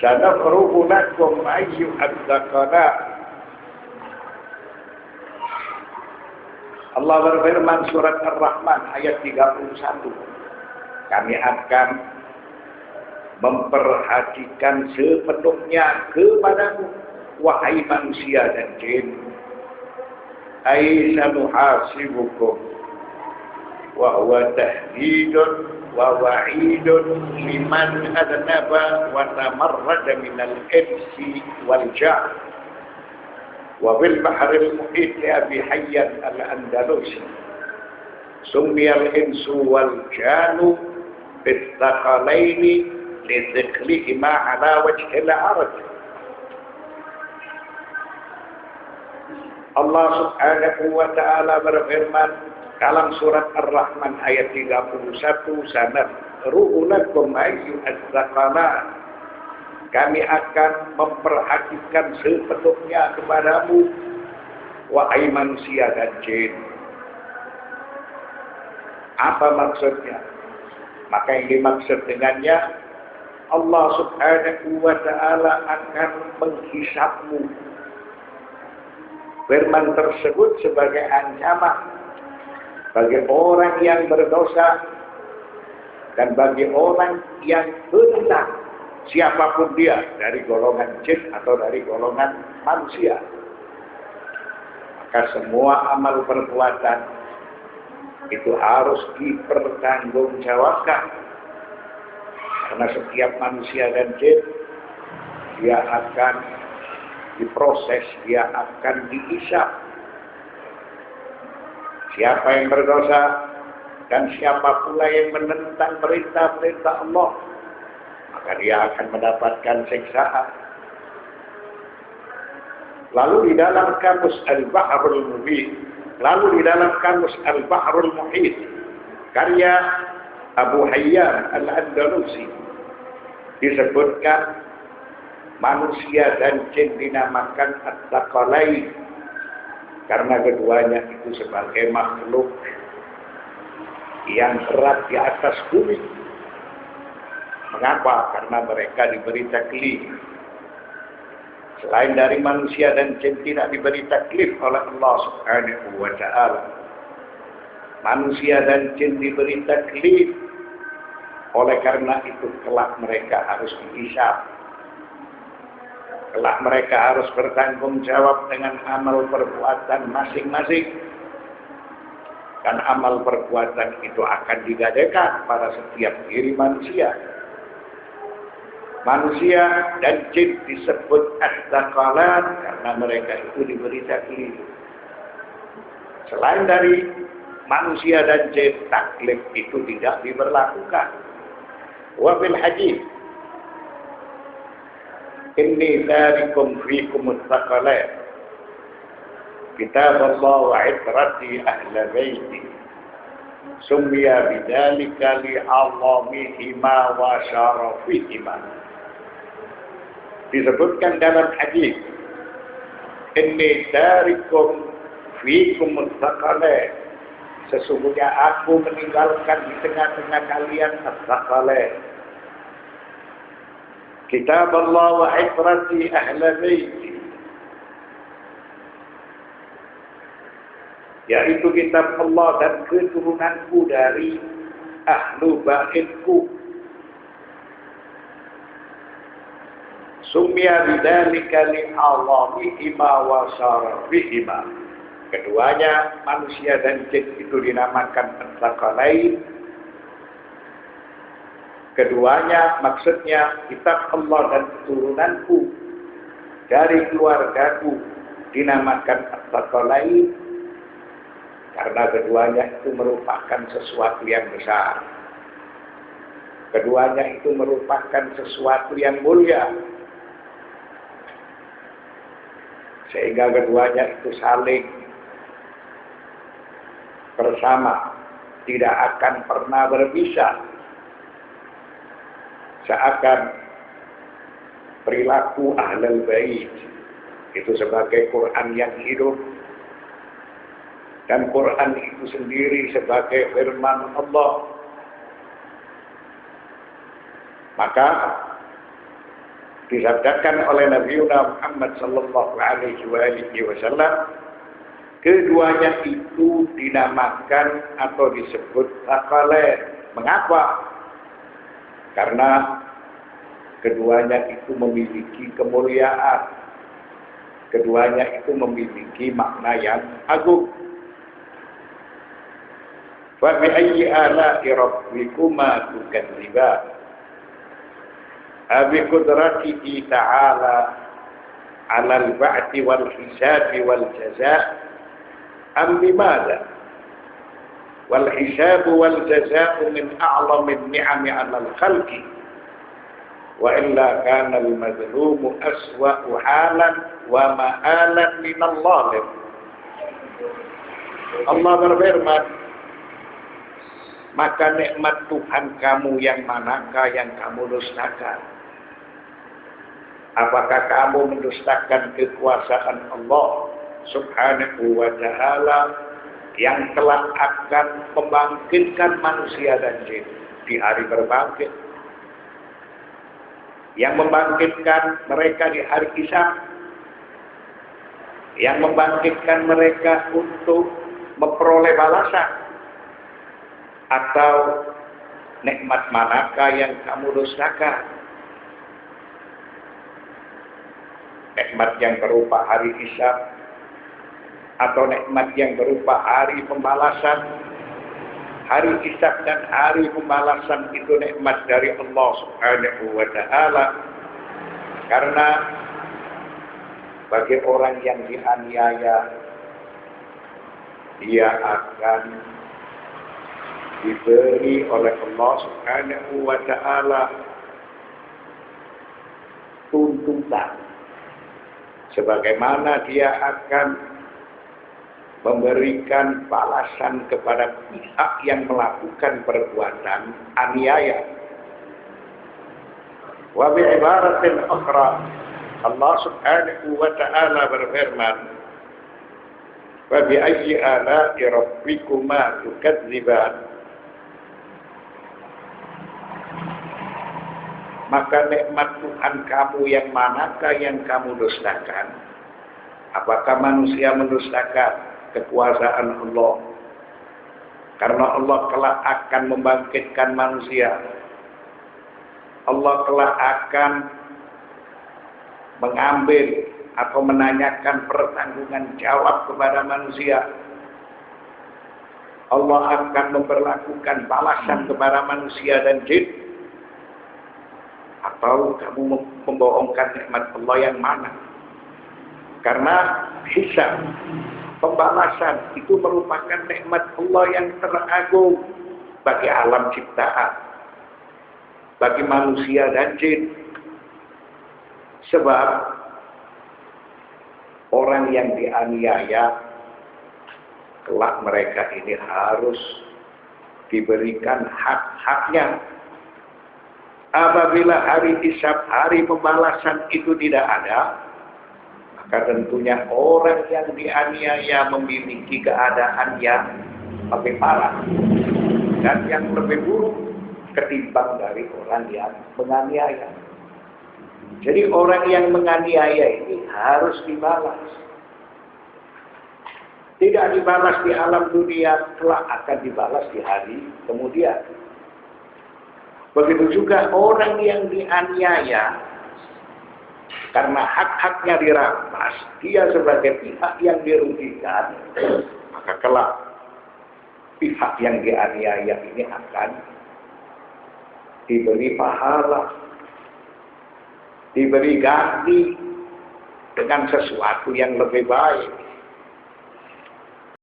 Sanafrugu lakum ayyuhal thaqalan. Allah berfirman surat Ar-Rahman ayat 31. Kami akan memperhatikan sepenuhnya kepadamu, wahai manusia dan jin. Ai sanuhasibukum wa huwa tahdidun wa wa'idun liman adnaba wa tamarrada minal insi wal jan. Wa fil bahril muhit Abi Hayyan al-Andalusi summiyal insu wal janu bithaqalaini lidhikrihima ala wajhil arad. Allah subhanahu wa ta'ala berfirman dalam surat Ar-Rahman ayat 31, sanafrugu lakum ayyuhal thaqalan. Kami akan memperhatikan sepenuhnya kepadamu, wahai manusia dan jin. Apa maksudnya? Maka yang dimaksud dengannya, Allah subhanahu wa ta'ala akan menghisapmu. Firman tersebut sebagai ancaman bagi orang yang berdosa dan bagi orang yang benar, siapapun dia, dari golongan jin atau dari golongan manusia. Maka semua amal perbuatan itu harus dipertanggungjawabkan. Karena setiap manusia dan jin, dia akan diproses, dia akan dihisab. Siapa yang berdosa dan siapa pula yang menentang perintah-perintah Allah, maka dia akan mendapatkan siksaan. Lalu di dalam kamus Al-Bahrul Muhit, Al-Bahrul Muhit, karya Abu Hayyan al-Andalusi, disebutkan manusia dan jin dinamakan at-thaqalain karena keduanya itu sebagai makhluk yang berat di atas bumi. Mengapa? Karena mereka diberi taklif. Selain dari manusia dan jin tidak diberi taklif oleh Allah subhanahu wa ta'ala. Manusia dan jin diberi taklif. Oleh karena itu kelak mereka harus dihisab. Kelak mereka harus bertanggung jawab dengan amal perbuatan masing-masing. Dan amal perbuatan itu akan digadaikan pada setiap diri manusia. Manusia dan jin disebut at-thaqalan karena mereka itu diberi taklif. Selain dari manusia dan jin, taklif itu tidak diberlakukan. Wa fil hadits, inni tarikum fikum at-thaqalan, kitab Allah wa itrati ahla baiti, summiya bidzalika li'azamihima wa syarafihima. Disebutkan dalam hadis, inni tarikum fikum at-thaqalan, sesungguhnya aku meninggalkan di tengah-tengah kalian at-thaqalan, kitab Allah wa itrati ahla baiti, yaitu kitab Allah dan keturunanku dari ahlu baitku. Sumya bidzalika li'azamihima wa syarafihima. Keduanya manusia dan jin itu dinamakan at-thaqalain. Keduanya maksudnya kitab Allah dan keturunanku dari keluargaku dinamakan at-thaqalain karena keduanya itu merupakan sesuatu yang besar. Keduanya itu merupakan sesuatu yang mulia. Sehingga keduanya itu saling bersama, tidak akan pernah berpisah. Seakan perilaku ahlul bait itu sebagai Quran yang hidup, dan Quran itu sendiri sebagai firman Allah. Maka disabdakan oleh Nabi Muhammad sallallahu alaihi wasallam, keduanya itu dinamakan atau disebut thaqalain. Mengapa? Karena keduanya itu memiliki kemuliaan. Keduanya itu memiliki makna yang agung. Fa bi ayyi ala'i rabbikuma tukadziban? Abi qudratihi ta'ala 'ala al-ba'thi wal hisabi wal jazaa' am bimada? Wal hisabu wal jazaa'u min a'zami an-ni'ami 'ala al-khalqi wa illa kana al-madhlumu aswa'u halan wa ma'alan min al-zalim. Allah berfirman, maka nikmat Tuhan kamu yang manakah yang kamu dustakan? Apakah kamu mendustakan kekuasaan Allah Subhanahu wa ta'ala yang telah akan membangkitkan manusia dan jin di hari berbangkit, yang membangkitkan mereka di hari hisab, yang membangkitkan mereka untuk memperoleh balasan? Atau nikmat manakah yang kamu dustakan? Nikmat yang berupa hari hisab atau nikmat yang berupa hari pembalasan? Hari hisab dan hari pembalasan itu nikmat dari Allah Subhanahu wa ta'ala. Karena bagi orang yang dianiaya, dia akan diberi oleh Allah Subhanahu wa ta'ala tuntutan, sebagaimana dia akan memberikan balasan kepada pihak yang melakukan perbuatan aniaya. Wa bi ibaratin ukhra, Allah Subhanahu wa ta'ala berfirman, wa bi ayyi ala'i rabbikuma tukadziban? Maka nikmat Tuhan kamu yang manakah yang kamu dustakan? Apakah manusia mendustakan kekuasaan Allah? Karena Allah kelak akan membangkitkan manusia. Allah kelak akan mengambil atau menanyakan pertanggungan jawab kepada manusia. Allah akan memperlakukan balasan kepada manusia dan jin. Atau kamu membohongkan nikmat Allah yang mana? Karena hisab, pembalasan itu merupakan nikmat Allah yang teragung bagi alam ciptaan, bagi manusia dan jin. Sebab orang yang dianiaya, kelak mereka ini harus diberikan hak-haknya. Apabila hari hisab, hari pembalasan itu tidak ada, maka tentunya orang yang dianiaya memiliki keadaan yang lebih parah dan yang lebih buruk ketimbang dari orang yang menganiaya. Jadi orang yang menganiaya ini harus dibalas. Tidak dibalas di alam dunia, kelak akan dibalas di hari kemudian. Begitu juga orang yang dianiaya, karena hak-haknya dirampas, dia sebagai pihak yang dirugikan, maka kelak pihak yang dianiaya ini akan diberi pahala, diberi ganti dengan sesuatu yang lebih baik.